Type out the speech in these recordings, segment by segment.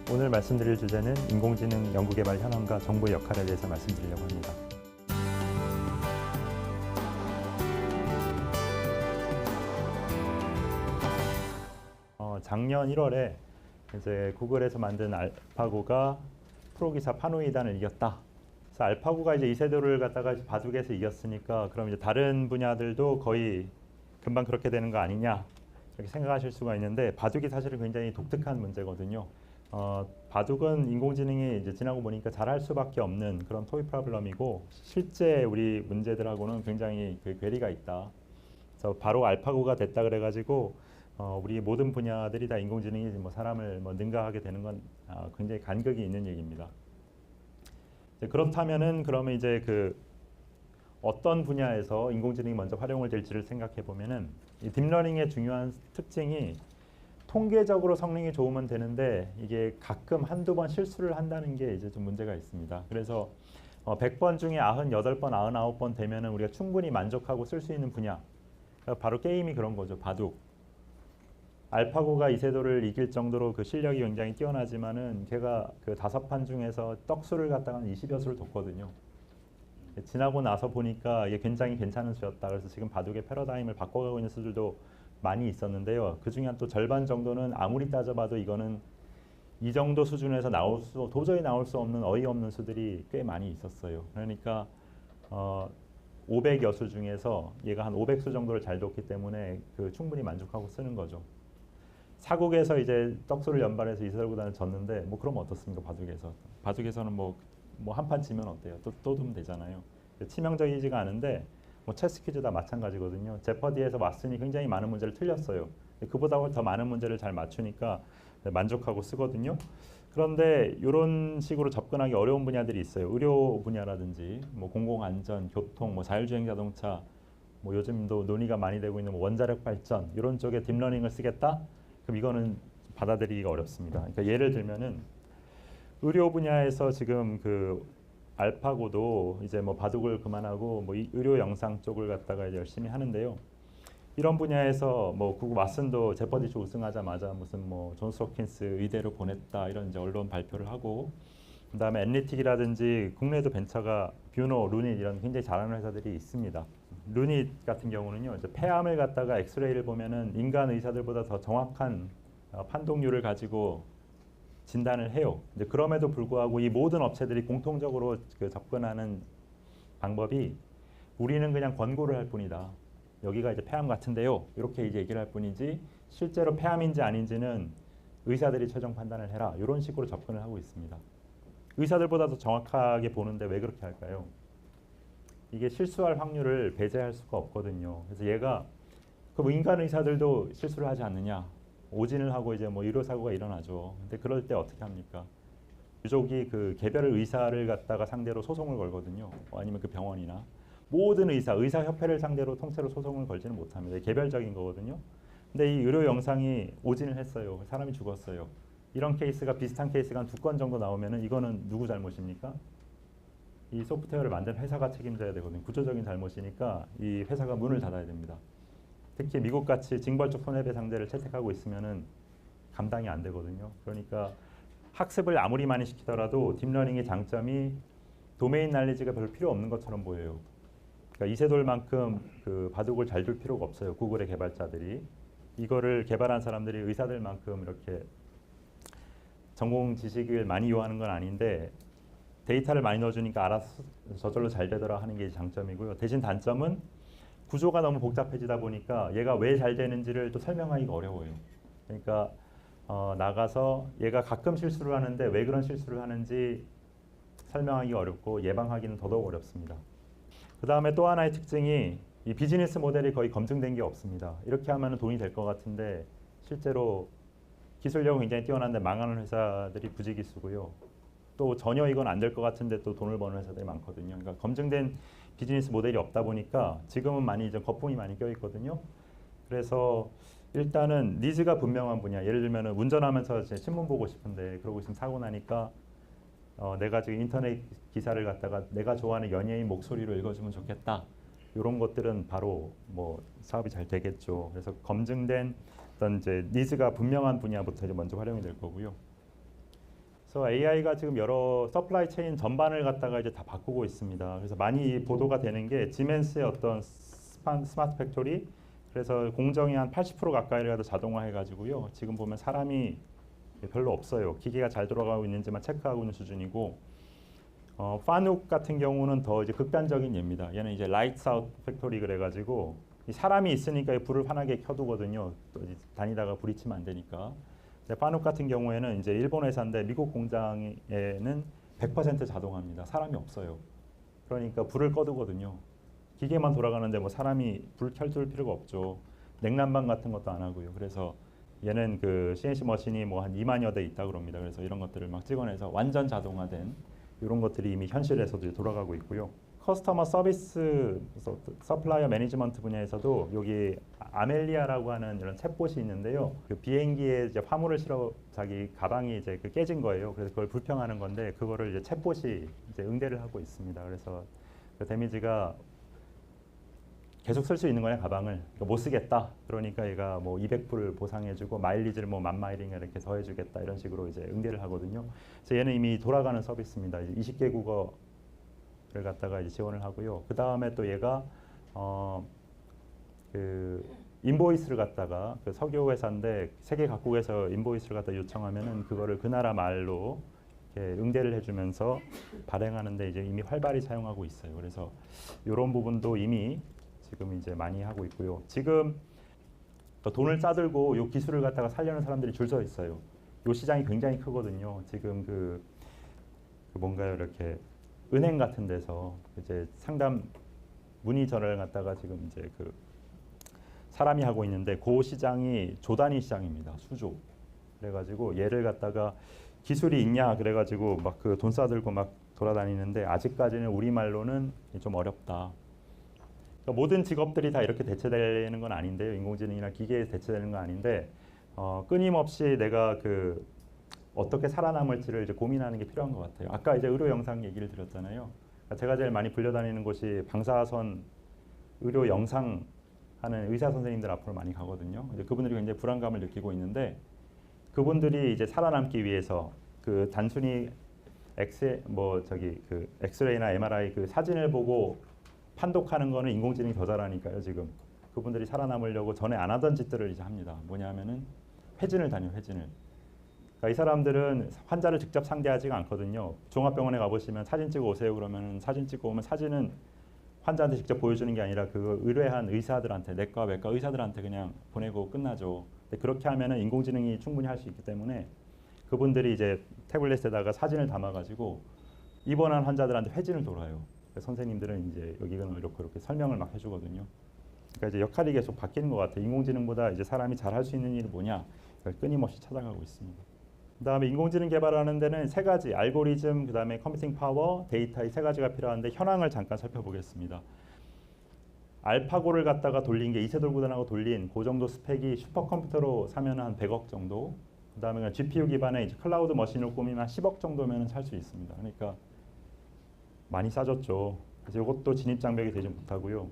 오늘 말씀드릴 주제는 인공지능 연구개발 현황과 정부의 역할에 대해서 말씀드리려고 합니다. 작년 1월에 이제 구글에서 만든 알파고가 프로기사 파노이단을 이겼다. 그래서 알파고가 이제 이세돌을 갖다가 바둑에서 이겼으니까 그럼 이제 다른 분야들도 거의 금방 그렇게 되는 거 아니냐 이렇게 생각하실 수가 있는데 바둑이 사실은 굉장히 독특한 문제거든요. 바둑은 인공지능이 이제 지나고 보니까 잘할 수밖에 없는 그런 토이 프로블럼이고 실제 우리 문제들하고는 굉장히 그 괴리가 있다. 그래서 바로 알파고가 됐다 그래가지고 우리 모든 분야들이 다 인공지능이 뭐 사람을 뭐 능가하게 되는 건 굉장히 간극이 있는 얘기입니다. 그렇다면은 그러면 이제 그 어떤 분야에서 인공지능이 먼저 활용을 될지를 생각해 보면은 이 딥러닝의 중요한 특징이 통계적으로 성능이 좋으면 되는데 이게 가끔 한두 번 실수를 한다는 게 이제 좀 문제가 있습니다. 그래서 100번 중에 98번, 99번 되면은 우리가 충분히 만족하고 쓸 수 있는 분야. 바로 게임이 그런 거죠. 바둑. 알파고가 이세돌을 이길 정도로 그 실력이 굉장히 뛰어나지만은 걔가 그 5판 중에서 떡수를 갖다가 20여 수를 뒀거든요. 지나고 나서 보니까 이게 굉장히 괜찮은 수였다. 그래서 지금 바둑의 패러다임을 바꿔가고 있는 수들도 많이 있었는데요. 그 중에 한 또 절반 정도는 아무리 따져봐도 이거는 이 정도 수준에서 도저히 나올 수 없는 어이없는 수들이 꽤 많이 있었어요. 그러니까 500여 수 중에서 얘가 한 500수 정도를 잘 뒀기 때문에 그 충분히 만족하고 쓰는 거죠. 사국에서 이제 떡수를 연발해서 이세돌보다는 졌는데 뭐 그럼 어떻습니까? 바둑에서. 바둑에서는 뭐 한 판 지면 어때요? 또 두면 되잖아요. 치명적이지가 않은데 뭐 체스 퀴즈 다 마찬가지거든요. 제퍼디에서 왓슨이 굉장히 많은 문제를 틀렸어요. 그보다 더 많은 문제를 잘 맞추니까 만족하고 쓰거든요. 그런데 이런 식으로 접근하기 어려운 분야들이 있어요. 의료 분야라든지 뭐 공공안전, 교통, 뭐 자율주행 자동차, 뭐 요즘도 논의가 많이 되고 있는 뭐 원자력 발전 이런 쪽에 딥러닝을 쓰겠다? 그럼 이거는 받아들이기가 어렵습니다. 그러니까 예를 들면은 의료 분야에서 지금 그 알파고도 이제 뭐 바둑을 그만하고 뭐 의료 영상 쪽을 갖다가 이제 열심히 하는데요. 이런 분야에서 뭐 구글 왓슨도 제퍼디쇼 우승하자마자 무슨 뭐 존스 홉킨스 의대로 보냈다 이런 이제 언론 발표를 하고 그다음에 애널리틱이라든지 국내에도 벤처가 뷰노, 루닛 이런 굉장히 잘하는 회사들이 있습니다. 루닛 같은 경우는요, 이제 폐암을 갖다가 엑스레이를 보면은 인간 의사들보다 더 정확한 판독률을 가지고 진단을 해요. 근데 그럼에도 불구하고 이 모든 업체들이 공통적으로 그 접근하는 방법이 우리는 그냥 권고를 할 뿐이다. 여기가 이제 폐암 같은데요. 이렇게 이제 얘기를 할 뿐이지 실제로 폐암인지 아닌지는 의사들이 최종 판단을 해라. 이런 식으로 접근을 하고 있습니다. 의사들보다 더 정확하게 보는데 왜 그렇게 할까요? 이게 실수할 확률을 배제할 수가 없거든요. 그래서 얘가 그럼 인간 의사들도 실수를 하지 않느냐? 오진을 하고 이제 뭐 의료사고가 일어나죠. 근데 그럴 때 어떻게 합니까? 유족이 그 개별 의사를 갖다가 상대로 소송을 걸거든요. 아니면 그 병원이나 모든 의사협회를 상대로 통째로 소송을 걸지는 못합니다. 개별적인 거거든요. 근데 이 의료 영상이 오진을 했어요. 사람이 죽었어요. 이런 케이스가 비슷한 케이스가 한 2건 정도 나오면은 이거는 누구 잘못입니까? 이 소프트웨어를 만든 회사가 책임져야 되거든요. 구조적인 잘못이니까 이 회사가 문을 닫아야 됩니다. 특히 미국같이 징벌적 손해배 상대를 채택하고 있으면은 감당이 안 되거든요. 그러니까 학습을 아무리 많이 시키더라도 딥러닝의 장점이 도메인 날리지가 별로 필요 없는 것처럼 보여요. 그러니까 이세돌만큼 그 바둑을 잘 둘 필요가 없어요. 구글의 개발자들이. 이거를 개발한 사람들이 의사들만큼 이렇게 전공 지식을 많이 요하는 건 아닌데 데이터를 많이 넣어주니까 알아서 저절로 잘 되더라 하는 게 장점이고요. 대신 단점은 구조가 너무 복잡해지다 보니까 얘가 왜 잘 되는지를 또 설명하기가 어려워요. 그러니까 나가서 얘가 가끔 실수를 하는데 왜 그런 실수를 하는지 설명하기가 어렵고 예방하기는 더더욱 어렵습니다. 그 다음에 또 하나의 특징이 이 비즈니스 모델이 거의 검증된 게 없습니다. 이렇게 하면 돈이 될 것 같은데 실제로 기술력은 굉장히 뛰어난데 망하는 회사들이 부지기수고요. 또 전혀 이건 안 될 것 같은데 또 돈을 버는 회사들이 많거든요. 그러니까 검증된 비즈니스 모델이 없다 보니까 지금은 많이 이제 거품이 많이 껴 있거든요. 그래서 일단은 니즈가 분명한 분야. 예를 들면 운전하면서 제 신문 보고 싶은데 그러고 있으면 사고 나니까 내가 지금 인터넷 기사를 갖다가 내가 좋아하는 연예인 목소리로 읽어주면 좋겠다. 이런 것들은 바로 뭐 사업이 잘 되겠죠. 그래서 검증된 어떤 이제 니즈가 분명한 분야부터 이제 먼저 활용이 될 거고요. 그래서 AI가 지금 여러 서플라이 체인 전반을 갖다가 이제 다 바꾸고 있습니다. 그래서 많이 보도가 되는 게 지멘스의 어떤 스마트 팩토리, 그래서 공정이 한 80% 가까이라도 자동화해가지고요. 지금 보면 사람이 별로 없어요. 기계가 잘 돌아가고 있는지만 체크하고 있는 수준이고, 파눅 같은 경우는 더 이제 극단적인 예입니다. 얘는 이제 라이트 아웃 팩토리 그래가지고 이 사람이 있으니까 불을 환하게 켜두거든요. 또 이제 다니다가 불이 치면 안 되니까. 파눅 같은 경우에는 이제 일본 회사인데 미국 공장에는 100% 자동화입니다. 사람이 없어요. 그러니까 불을 꺼두거든요. 기계만 돌아가는데 뭐 사람이 불 켜둘 필요가 없죠. 냉난방 같은 것도 안 하고요. 그래서 얘는 그 CNC 머신이 뭐 한 2만여 대 있다 그럽니다. 그래서 이런 것들을 막 찍어내서 완전 자동화된 이런 것들이 이미 현실에서도 돌아가고 있고요. 커스터머 서비스, 서플라이어 매니지먼트 분야에서도 여기 아멜리아라고 하는 이런 챗봇이 있는데요. 그 비행기에 이제 화물을 실어 자기 가방이 이제 그 깨진 거예요. 그래서 그걸 불평하는 건데 그거를 이제 챗봇이 이제 응대를 하고 있습니다. 그래서 그 데미지가 계속 쓸 수 있는 거냐 가방을. 그러니까 못 쓰겠다. 그러니까 얘가 뭐 200불을 보상해주고 마일리지를 뭐 10,000마일인가 이렇게 더해주겠다 이런 식으로 이제 응대를 하거든요. 그래서 얘는 이미 돌아가는 서비스입니다. 20개 국어를 갖다가 이제 지원을 하고요. 그 다음에 또 얘가 그 인보이스를 갖다가 그 석유 회사인데 세계 각국에서 인보이스를 갖다 요청하면은 그거를 그 나라 말로 응대를 해주면서 발행하는데 이제 이미 활발히 사용하고 있어요. 그래서 이런 부분도 이미 지금 이제 많이 하고 있고요. 지금 돈을 싸들고 이 기술을 갖다가 살려는 사람들이 줄 서 있어요. 이 시장이 굉장히 크거든요. 지금 그 뭔가요 이렇게 은행 같은 데서 이제 상담 문의 전화를 갖다가 지금 이제 그 사람이 하고 있는데 그 시장이 조 단위 시장입니다. 수조. 그래가지고 얘를 갖다가 기술이 있냐 그래가지고 막 그 돈 싸들고 막 돌아다니는데 아직까지는 우리말로는 좀 어렵다. 그러니까 모든 직업들이 다 이렇게 대체되는 건 아닌데요. 인공지능이나 기계에 대체되는 건 아닌데 끊임없이 내가 그 어떻게 살아남을지를 이제 고민하는 게 필요한 것 같아요. 아까 이제 의료 영상 얘기를 드렸잖아요. 그러니까 제가 제일 많이 불려다니는 곳이 방사선 의료 영상 하는 의사 선생님들 앞으로 많이 가거든요. 이제 그분들이 굉장히 불안감을 느끼고 있는데 그분들이 이제 살아남기 위해서 그 단순히 엑스레이나 MRI 그 사진을 보고 판독하는 거는 인공지능이 더 잘하니까요. 지금 그분들이 살아남으려고 전에 안 하던 짓들을 이제 합니다. 뭐냐면은 회진을 다녀요. 회진을. 그러니까 이 사람들은 환자를 직접 상대하지가 않거든요. 종합병원에 가보시면 사진 찍어 오세요. 그러면 사진 찍고 오면 사진은 환자한테 직접 보여주는 게 아니라 그 의뢰한 의사들한테 내과, 외과 의사들한테 그냥 보내고 끝나죠. 근데 그렇게 하면은 인공지능이 충분히 할 수 있기 때문에 그분들이 이제 태블릿에다가 사진을 담아가지고 입원한 환자들한테 회진을 돌아요. 선생님들은 이제 여기는 이렇게 설명을 막 해주거든요. 그러니까 이제 역할이 계속 바뀌는 것 같아요. 인공지능보다 이제 사람이 잘 할 수 있는 일이 뭐냐, 그걸 끊임없이 찾아가고 있습니다. 그다음에 인공지능 개발하는 데는 세 가지, 알고리즘, 그다음에 컴퓨팅 파워, 데이터 이 세 가지가 필요한데 현황을 잠깐 살펴보겠습니다. 알파고를 갖다가 돌린 게 이세돌구단하고 돌린 그 정도 스펙이 슈퍼컴퓨터로 사면 한 100억 정도. 그다음에 GPU 기반의 이제 클라우드 머신을 꾸미면 한 10억 정도면 살 수 있습니다. 그러니까 많이 싸졌죠. 그래서 이것도 진입 장벽이 되지 못하고요.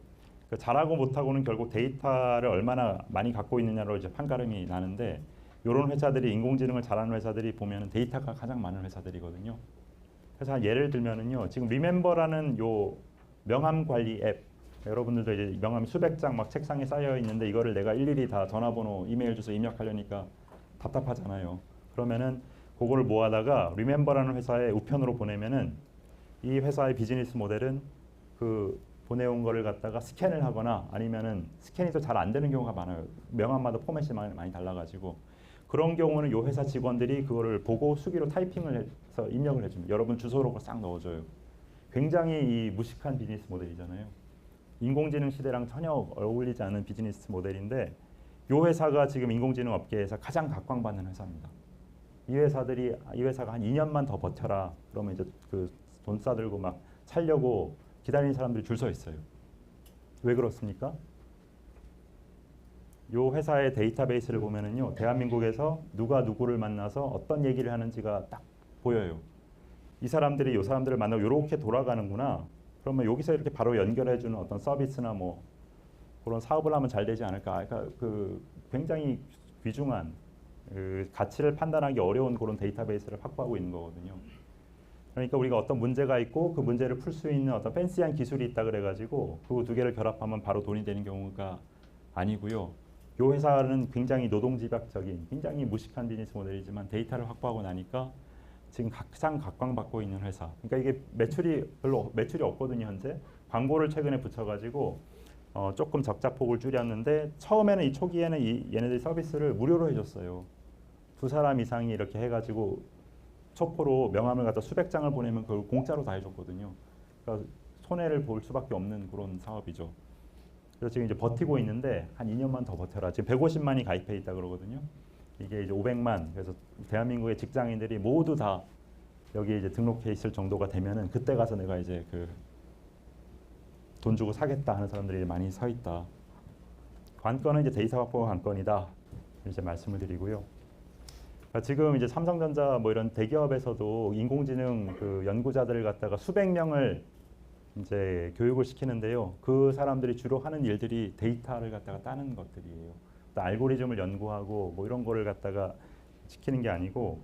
그러니까 잘하고 못하고는 결국 데이터를 얼마나 많이 갖고 있느냐로 이제 판가름이 나는데 이런 회사들이 인공지능을 잘하는 회사들이 보면은 데이터가 가장 많은 회사들이거든요. 그래서 한 예를 들면은요, 지금 리멤버라는 요 명함 관리 앱, 여러분들도 이제 명함이 수백 장 막 책상에 쌓여 있는데 이거를 내가 일일이 다 전화번호, 이메일 주소 입력하려니까 답답하잖아요. 그러면은 그거를 모아다가 리멤버라는 회사에 우편으로 보내면은 이 회사의 비즈니스 모델은 그 보내온 거를 갖다가 스캔을 하거나 아니면은 스캔이 또 잘 안 되는 경우가 많아요. 명함마다 포맷이 많이 달라가지고 그런 경우는 이 회사 직원들이 그거를 보고 수기로 타이핑을 해서 입력을 해줍니다. 여러분 주소로 싹 넣어줘요. 굉장히 이 무식한 비즈니스 모델이잖아요. 인공지능 시대랑 전혀 어울리지 않는 비즈니스 모델인데 이 회사가 지금 인공지능 업계에서 가장 각광받는 회사입니다. 이 회사가 한 2년만 더 버텨라. 그러면 이제 그 돈 싸들고 막 살려고 기다리는 사람들이 줄 서 있어요. 왜 그렇습니까? 이 회사의 데이터베이스를 보면은요, 대한민국에서 누가 누구를 만나서 어떤 얘기를 하는지가 딱 보여요. 이 사람들이 이 사람들을 만나고 이렇게 돌아가는구나. 그러면 여기서 이렇게 바로 연결해주는 어떤 서비스나 뭐 그런 사업을 하면 잘 되지 않을까. 그러니까 그 굉장히 귀중한 그 가치를 판단하기 어려운 그런 데이터베이스를 확보하고 있는 거거든요. 그러니까 우리가 어떤 문제가 있고 그 문제를 풀 수 있는 어떤 팬시한 기술이 있다 그래가지고 그 두 개를 결합하면 바로 돈이 되는 경우가 아니고요. 이 회사는 굉장히 노동집약적인 굉장히 무식한 비즈니스 모델이지만 데이터를 확보하고 나니까 지금 가장 각광받고 있는 회사. 그러니까 이게 매출이 없거든요. 현재 광고를 최근에 붙여가지고 조금 적자폭을 줄였는데 처음에는 이 초기에는 얘네들이 서비스를 무료로 해줬어요. 2사람 이상이 이렇게 해가지고 초포로 명함을 갖다 수백 장을 보내면 그걸 공짜로 다 해줬거든요. 그러니까 손해를 볼 수밖에 없는 그런 사업이죠. 그래서 지금 이제 버티고 있는데 한 2년만 더 버텨라. 지금 150만이 가입해 있다 그러거든요. 이게 이제 500만. 그래서 대한민국의 직장인들이 모두 다 여기 이제 등록해 있을 정도가 되면은 그때 가서 내가 이제 그 돈 주고 사겠다 하는 사람들이 많이 서 있다. 관건은 이제 데이터 확보가 관건이다. 이제 말씀을 드리고요. 그러니까 지금 이제 삼성전자 뭐 이런 대기업에서도 인공지능 그 연구자들을 갖다가 수백 명을 이제 교육을 시키는데요. 그 사람들이 주로 하는 일들이 데이터를 갖다가 따는 것들이에요. 또 알고리즘을 연구하고 뭐 이런 거를 갖다가 시키는 게 아니고,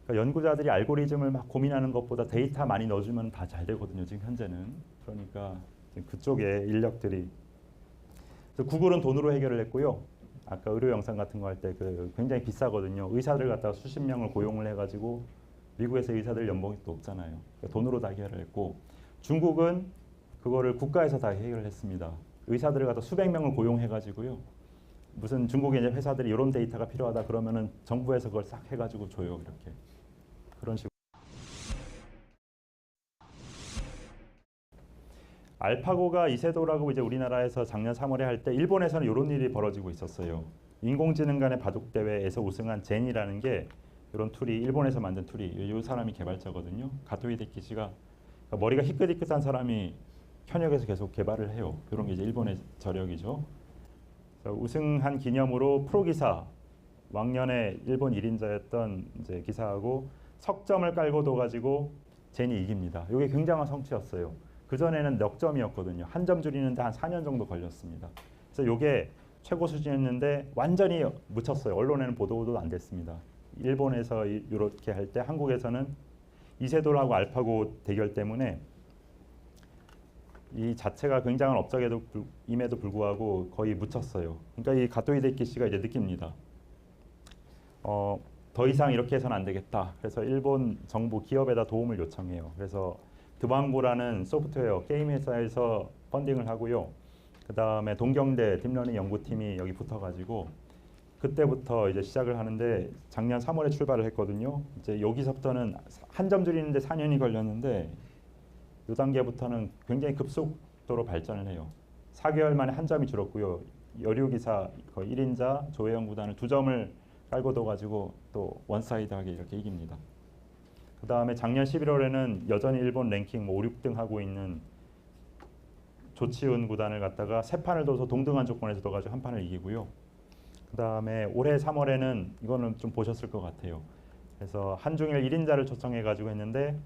그러니까 연구자들이 알고리즘을 막 고민하는 것보다 데이터 많이 넣어주면 다 잘 되거든요. 지금 현재는. 그러니까 지금 그쪽에 인력들이. 그래서 구글은 돈으로 해결을 했고요. 아까 의료 영상 같은 거 할 때 그 굉장히 비싸거든요. 의사들 갖다가 수십 명을 고용을 해가지고 미국에서 의사들 연봉이 또 높잖아요. 그러니까 돈으로 다 해결을 했고, 중국은 그거를 국가에서 다 해결을 했습니다. 의사들을 갖다 수백 명을 고용해가지고요. 무슨 중국의 이제 회사들이 이런 데이터가 필요하다 그러면은 정부에서 그걸 싹 해가지고 줘요. 이렇게 그런 식으로. 알파고가 이세돌하고 이제 우리나라에서 작년 3월에 할 때 일본에서는 이런 일이 벌어지고 있었어요. 인공지능 간의 바둑 대회에서 우승한 젠이라는 게 이런 툴이 일본에서 만든 툴이 이 사람이 개발자거든요. 가토 히데키시가 그러니까 머리가 희끗희끗한 사람이 현역에서 계속 개발을 해요. 이런 게 이제 일본의 저력이죠. 우승한 기념으로 프로기사 왕년에 일본 1인자였던 이제 기사하고 석점을 깔고 둬가지고 젠이 이깁니다. 이게 굉장한 성취였어요. 그 전에는 넉 점이었거든요. 한 점 줄이는데 한 4년 정도 걸렸습니다. 그래서 이게 최고 수준이었는데 완전히 묻혔어요. 언론에는 보도도 안 됐습니다. 일본에서 이렇게 할 때 한국에서는 이세돌하고 알파고 대결 때문에 이 자체가 굉장한 업적임에도 불구하고 거의 묻혔어요. 그러니까 이 가토 히데키시가 이제 느낍니다. 더 이상 이렇게 해서는 안 되겠다. 그래서 일본 정부 기업에다 도움을 요청해요. 그래서 드방고라는 소프트웨어 게임 회사에서 펀딩을 하고요. 그 다음에 동경대 딥러닝 연구팀이 여기 붙어가지고 그때부터 이제 시작을 하는데 작년 3월에 출발을 했거든요. 이제 여기서부터는 한 점 줄이는데 4년이 걸렸는데 이 단계부터는 굉장히 급속도로 발전을 해요. 4개월 만에 한 점이 줄었고요. 여류기사 거의 1인자 조혜영 구단을 2점을 깔고 둬가지고 또 원사이드하게 이렇게 이깁니다. 그 다음에 작년 11월에는 여전히 일본 랭킹 뭐 5, 6등 하고 있는 조치훈 구단을 갖다가 세 판을 둬서 동등한 조건에서 둬가지고 한 판을 이기고요. 그 다음에 올해 3월에는 이거는 좀 보셨을 것 같아요. 그래서 한중일 1인자를 초청해가지고 했는데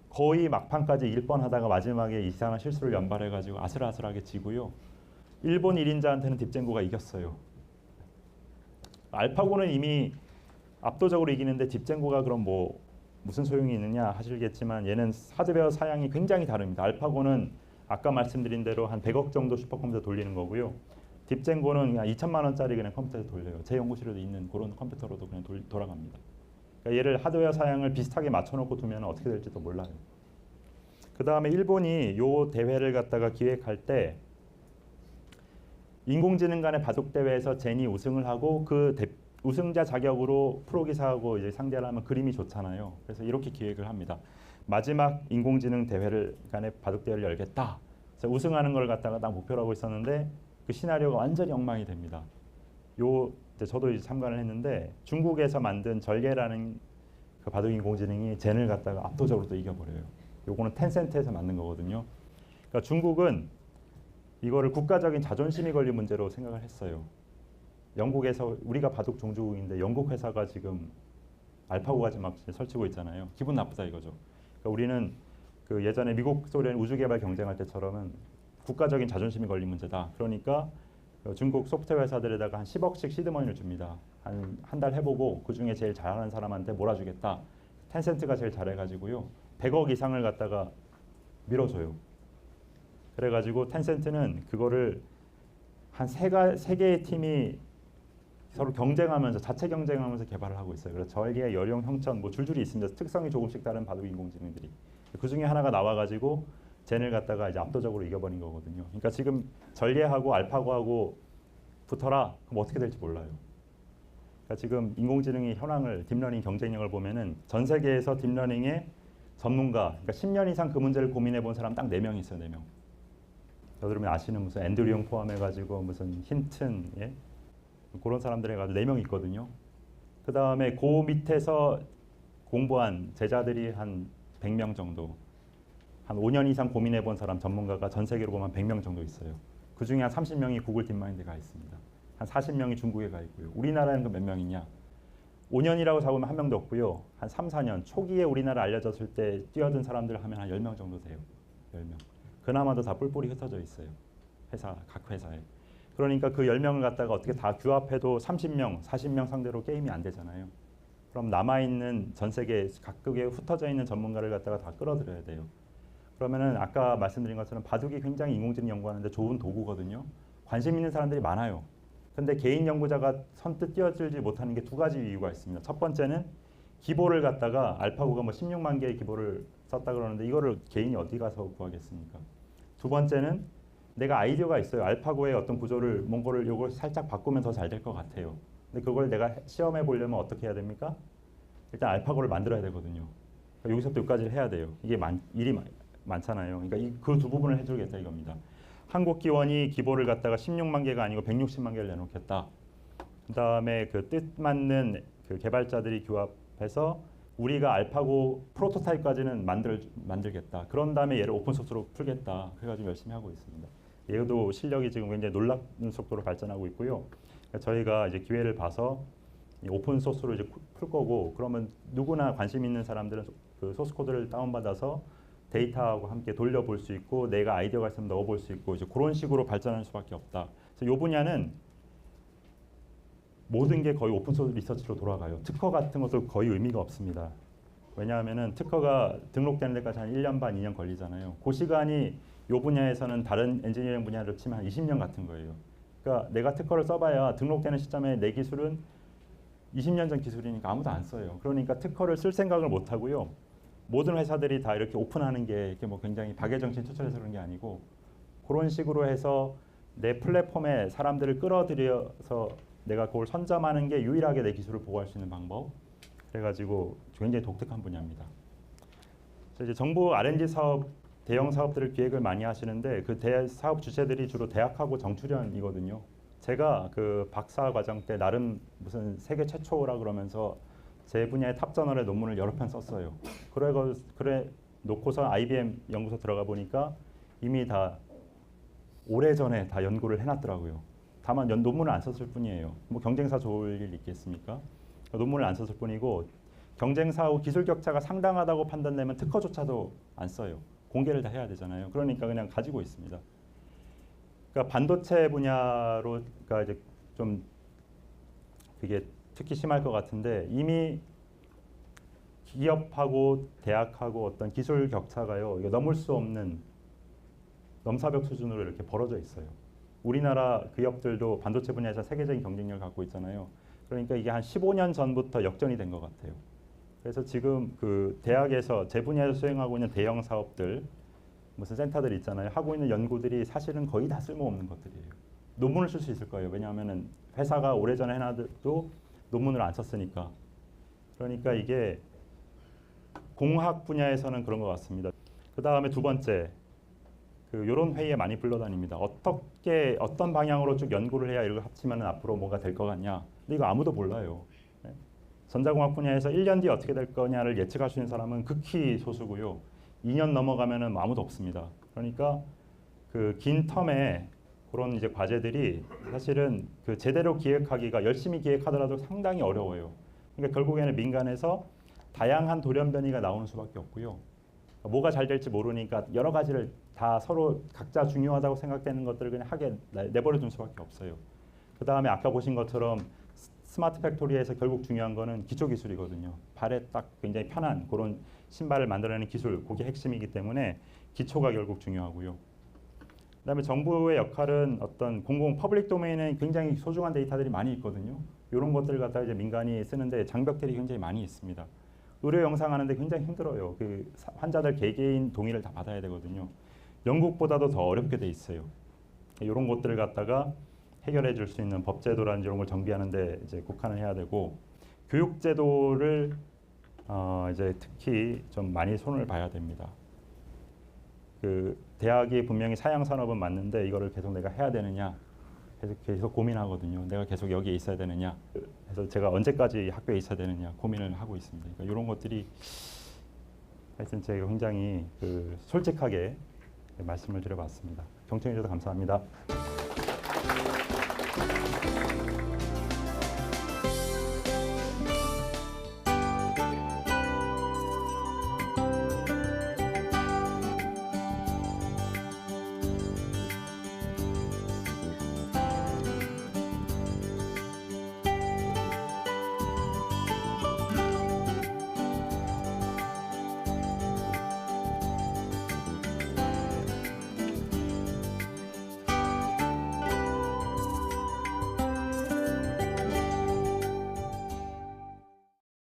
거의 막판까지 이길 뻔하다가 마지막에 이상한 실수를 연발해가지고 아슬아슬하게 지고요. 일본 1인자한테는 딥젠고가 이겼어요. 알파고는 이미 압도적으로 이기는데 딥젠고가 그럼 뭐 무슨 소용이 있느냐 하시겠지만 얘는 하드웨어 사양이 굉장히 다릅니다. 알파고는 아까 말씀드린 대로 한 100억 정도 슈퍼컴퓨터 돌리는 거고요. 딥젠고는 그냥 2천만 원짜리 그냥 컴퓨터에 돌려요. 제 연구실에도 있는 그런 컴퓨터로도 그냥 돌아갑니다. 그러니까 얘를 하드웨어 사양을 비슷하게 맞춰놓고 두면 어떻게 될지도 몰라요. 그 다음에 일본이 요 대회를 갖다가 기획할 때 인공지능 간의 바둑 대회에서 젠이 우승을 하고 그 우승자 자격으로 프로기사하고 이제 상대를 하면 그림이 좋잖아요. 그래서 이렇게 기획을 합니다. 마지막 인공지능 대회를 간의 바둑 대회를 열겠다. 그래서 우승하는 걸 갖다가 딱 목표로 하고 있었는데 그 시나리오가 완전히 엉망이 됩니다. 저도 이제 참관을 했는데 중국에서 만든 절개라는 그 바둑 인공지능이 젠을 갖다가 압도적으로 또 이겨버려요. 요거는 텐센트에서 만든 거거든요. 그러니까 중국은 이거를 국가적인 자존심이 걸린 문제로 생각을 했어요. 영국에서 우리가 바둑 종주국인데 영국 회사가 지금 알파고까지 막 설치고 있잖아요. 기분 나쁘다 이거죠. 그러니까 우리는 그 예전에 미국 소련 우주개발 경쟁할 때처럼은 국가적인 자존심이 걸린 문제다. 그러니까 중국 소프트웨어 회사들에다가 한 10억씩 시드머니를 줍니다. 한 달 해보고 그 중에 제일 잘하는 사람한테 몰아주겠다. 텐센트가 제일 잘해가지고요. 100억 이상을 갖다가 밀어줘요. 그래가지고 텐센트는 그거를 한 세 개의 팀이 서로 경쟁하면서 자체 경쟁하면서 개발을 하고 있어요. 그래서 절개, 열용, 형천 뭐 줄줄이 있습니다. 특성이 조금씩 다른 바둑 인공지능들이. 그 중에 하나가 나와가지고 젠을 갖다가 이제 압도적으로 이겨버린 거거든요. 그러니까 지금 전례하고 알파고하고 붙어라. 그럼 어떻게 될지 몰라요. 그러니까 지금 인공지능의 현황을 딥러닝 경쟁력을 보면은 전 세계에서 딥러닝의 전문가, 그러니까 10년 이상 그 문제를 고민해 본 사람 딱 4명 있어요. 4명. 여러분 아시는 무슨 앤드류용 포함해가지고 무슨 힌튼, 예? 그런 사람들 해가지고 4명 있거든요. 그 다음에 그 밑에서 공부한 제자들이 한 100명 정도, 한 5년 이상 고민해 본 사람 전문가가 전 세계로 보면 100명 정도 있어요. 그 중에 한 30명이 구글 딥마인드에 가 있습니다. 한 40명이 중국에 가 있고요. 우리나라에는 그 몇 명이냐? 5년이라고 잡으면 한 명도 없고요. 한 3, 4년 초기에 우리나라 알려졌을 때 뛰어든 사람들 하면 한 10명 정도 돼요. 10명. 그나마도 다 뿔뿔이 흩어져 있어요. 각 회사에. 그러니까 그 10명을 갖다가 어떻게 다 규합해도 30명, 40명 상대로 게임이 안 되잖아요. 그럼 남아있는 전 세계 각국에 흩어져 있는 전문가를 갖다가 다 끌어들여야 돼요. 그러면은 아까 말씀드린 것처럼 바둑이 굉장히 인공지능 연구하는데 좋은 도구거든요. 관심 있는 사람들이 많아요. 근데 개인 연구자가 선뜻 뛰어들지 못하는 게 2가지 이유가 있습니다. 첫 번째는 기보를 갖다가 알파고가 뭐 16만 개의 기보를 썼다 그러는데 이거를 개인이 어디 가서 구하겠습니까? 두 번째는 내가 아이디어가 있어요. 알파고의 어떤 구조를 뭔가를 요걸 살짝 바꾸면 더 잘 될 것 같아요. 근데 그걸 내가 시험해 보려면 어떻게 해야 됩니까? 일단 알파고를 만들어야 되거든요. 그러니까 여기서부터 여기까지를 해야 돼요. 이게 일이 많잖아요. 그러니까 그 두 부분을 해주겠다 이겁니다. 한국기원이 기보를 갖다가 16만 개가 아니고 160만 개를 내놓겠다. 그 다음에 그 뜻맞는 그 개발자들이 규합해서 우리가 알파고 프로토타입까지는 만들겠다. 그런 다음에 얘를 오픈소스로 풀겠다. 그래가지고 열심히 하고 있습니다. 얘도 실력이 지금 굉장히 놀라운 속도로 발전하고 있고요. 저희가 이제 기회를 봐서 오픈소스로 이제 풀 거고, 그러면 누구나 관심 있는 사람들은 그 소스 코드를 다운받아서 데이터하고 함께 돌려볼 수 있고, 내가 아이디어가 있으면 넣어볼 수 있고, 이제 그런 식으로 발전할 수밖에 없다. 그래서 이 분야는 모든 게 거의 오픈소스 리서치로 돌아가요. 특허 같은 것도 거의 의미가 없습니다. 왜냐하면은 특허가 등록되는 데까지 한 1년 반, 2년 걸리잖아요. 그 시간이 이 분야에서는 다른 엔지니어링 분야로 치면 한 20년 같은 거예요. 그러니까 내가 특허를 써봐야 등록되는 시점에 내 기술은 20년 전 기술이니까 아무도 안 써요. 그러니까 특허를 쓸 생각을 못 하고요. 모든 회사들이 다 이렇게 오픈하는 게 이렇게 뭐 굉장히 박애정신 투철해서 그런 게 아니고, 그런 식으로 해서 내 플랫폼에 사람들을 끌어들여서 내가 그걸 선점하는 게 유일하게 내 기술을 보호할 수 있는 방법. 그래가지고 굉장히 독특한 분야입니다. 이제 정부 R&D 사업, 대형 사업들을 기획을 많이 하시는데 그 사업 주체들이 주로 대학하고 정출연이거든요. 제가 그 박사 과정 때 나름 무슨 세계 최초라 그러면서 제 분야의 탑저널의 논문을 여러 편 썼어요. 그래 놓고서 IBM 연구소 들어가 보니까 이미 다 오래전에 다 연구를 해놨더라고요. 다만 논문을 안 썼을 뿐이에요. 뭐 경쟁사 좋을 일 있겠습니까? 논문을 안 썼을 뿐이고, 경쟁사하고 기술 격차가 상당하다고 판단되면 특허조차도 안 써요. 공개를 다 해야 되잖아요. 그러니까 그냥 가지고 있습니다. 그러니까 반도체 분야로, 그러니까 이제 좀 그게 특히 심할 것 같은데, 이미 기업하고 대학하고 어떤 기술 격차가요, 이거 넘을 수 없는 넘사벽 수준으로 이렇게 벌어져 있어요. 우리나라 기업들도 반도체 분야에서 세계적인 경쟁력을 갖고 있잖아요. 그러니까 이게 한 15년 전부터 역전이 된 것 같아요. 그래서 지금 그 대학에서 제 분야에서 수행하고 있는 대형 사업들, 무슨 센터들 있잖아요. 하고 있는 연구들이 사실은 거의 다 쓸모없는 것들이에요. 논문을 쓸 수 있을 거예요. 왜냐하면 회사가 오래전에 해놔도 논문을 안 썼으니까. 그러니까 이게 공학 분야에서는 그런 것 같습니다. 그 다음에 두 번째, 이런 회의에 많이 불러다닙니다. 어떤 방향으로 쭉 연구를 해야 이걸 합치면 앞으로 뭐가 될 것 같냐. 근데 이거 아무도 몰라요. 네? 전자공학 분야에서 1년 뒤에 어떻게 될 거냐를 예측할 수 있는 사람은 극히 소수고요. 2년 넘어가면은 아무도 없습니다. 그러니까 그 긴 텀에 그런 이제 과제들이 사실은 그 제대로 기획하기가, 열심히 기획하더라도 상당히 어려워요. 그러니까 결국에는 민간에서 다양한 돌연변이가 나오는 수밖에 없고요. 뭐가 잘 될지 모르니까 여러 가지를 다 서로 각자 중요하다고 생각되는 것들을 그냥 하게 내버려 둔 수밖에 없어요. 그 다음에 아까 보신 것처럼 스마트 팩토리에서 결국 중요한 거는 기초 기술이거든요. 발에 딱 굉장히 편한 그런 신발을 만들어내는 기술, 그게 핵심이기 때문에 기초가 결국 중요하고요. 그다음에 정부의 역할은 어떤 공공 퍼블릭 도메인에 굉장히 소중한 데이터들이 많이 있거든요. 이런 것들 갖다 이제 민간이 쓰는데 장벽들이 굉장히 많이 있습니다. 의료 영상 하는데 굉장히 힘들어요. 그 환자들 개개인 동의를 다 받아야 되거든요. 영국보다도 더 어렵게 돼 있어요. 이런 것들을 갖다가 해결해 줄 수 있는 법제도라든지 이런 걸 정비하는데 이제 국한을 해야 되고, 교육제도를 이제 특히 좀 많이 손을 봐야 됩니다. 그 대학이 분명히 사양 산업은 맞는데 이거를 계속 내가 해야 되느냐, 계속 고민하거든요. 내가 계속 여기에 있어야 되느냐, 그래서 제가 언제까지 학교에 있어야 되느냐 고민을 하고 있습니다. 그러니까 이런 것들이 하여튼 제가 굉장히 솔직하게 말씀을 드려봤습니다. 경청해 주셔서 감사합니다.